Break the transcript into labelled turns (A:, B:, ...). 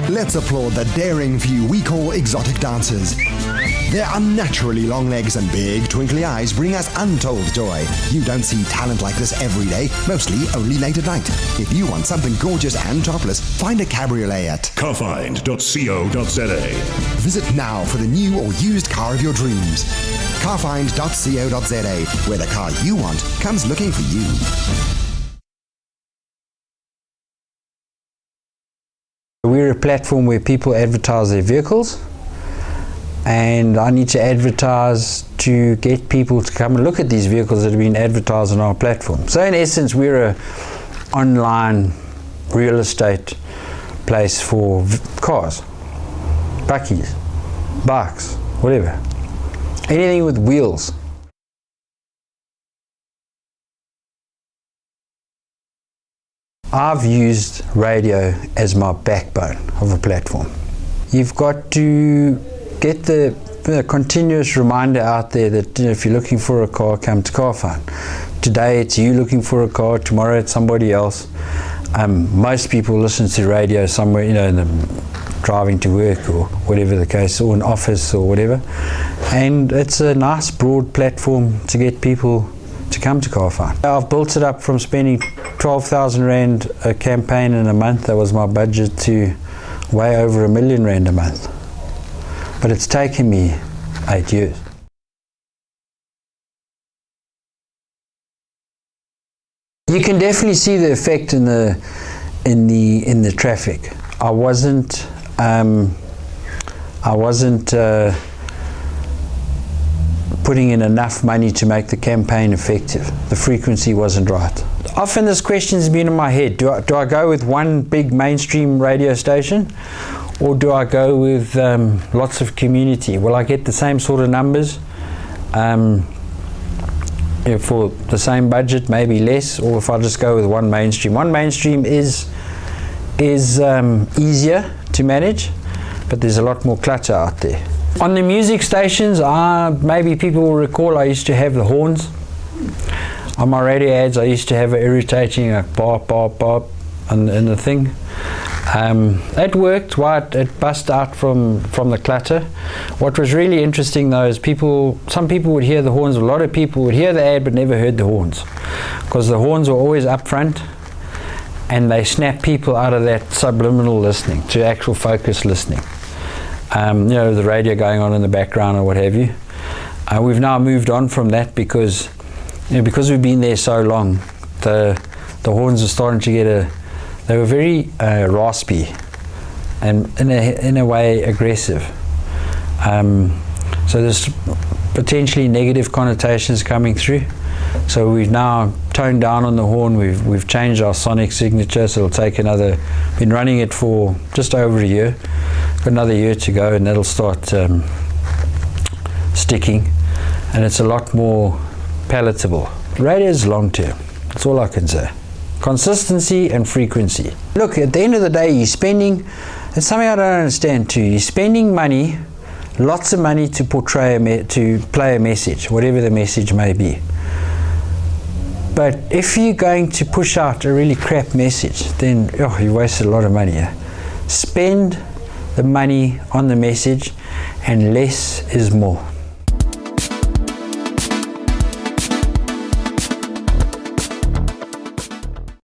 A: Let's applaud the daring few we call exotic dancers. Their unnaturally long legs and big twinkly eyes bring us untold joy. You don't see talent like this every day, mostly only late at night. If you want something gorgeous and topless, find a cabriolet at
B: carfind.co.za.
A: Visit now for the new or used car of your dreams. carfind.co.za, where the car you want comes looking for you.
C: We're a platform where people advertise their vehicles, and I need to advertise to get people to come and look at these vehicles that have been advertised on our platform. So in essence, we're an online real estate place for cars, bakkies, bikes, whatever. Anything with wheels. I've used radio as my backbone of a platform. You've got to get the continuous reminder out there that if you're looking for a car, come to Carfind. Today it's you looking for a car, tomorrow it's somebody else. Most people listen to radio somewhere, driving to work or whatever the case, or an office or whatever. And it's a nice broad platform to get people to come to Carfind. I've built it up from spending 12,000 Rand a campaign in a month, that was my budget, to way over R1 million a month. But it's taken me 8 years. You can definitely see the effect in the traffic. I wasn't putting in enough money to make the campaign effective. The frequency wasn't right. Often this question's been in my head. Do I go with one big mainstream radio station, or do I go with lots of community? Will I get the same sort of numbers for the same budget, maybe less, or if I just go with one mainstream? One mainstream is easier to manage, but there's a lot more clutter out there. On the music stations, maybe people will recall I used to have the horns. On my radio ads, I used to have an irritating bop, bop, bop in the thing. It worked, right? It bust out from the clutter. What was really interesting though is some people would hear the horns, a lot of people would hear the ad but never heard the horns, because the horns were always up front and they snap people out of that subliminal listening to actual focused listening. The radio going on in the background or what have you. We've now moved on from that because we've been there so long. The horns are starting to get they were very raspy and in a way aggressive. So there's potentially negative connotations coming through. So we've now toned down on the horn. We've changed our sonic signature, so it'll take been running it for just over a year. Got another year to go and that'll start sticking, and it's a lot more palatable. Radio is long term, that's all I can say. Consistency and frequency. Look, at the end of the day, it's something I don't understand too. You're spending money, lots of money to to play a message, whatever the message may be. But if you're going to push out a really crap message, then you wasted a lot of money. Spend the money on the message, and less is more.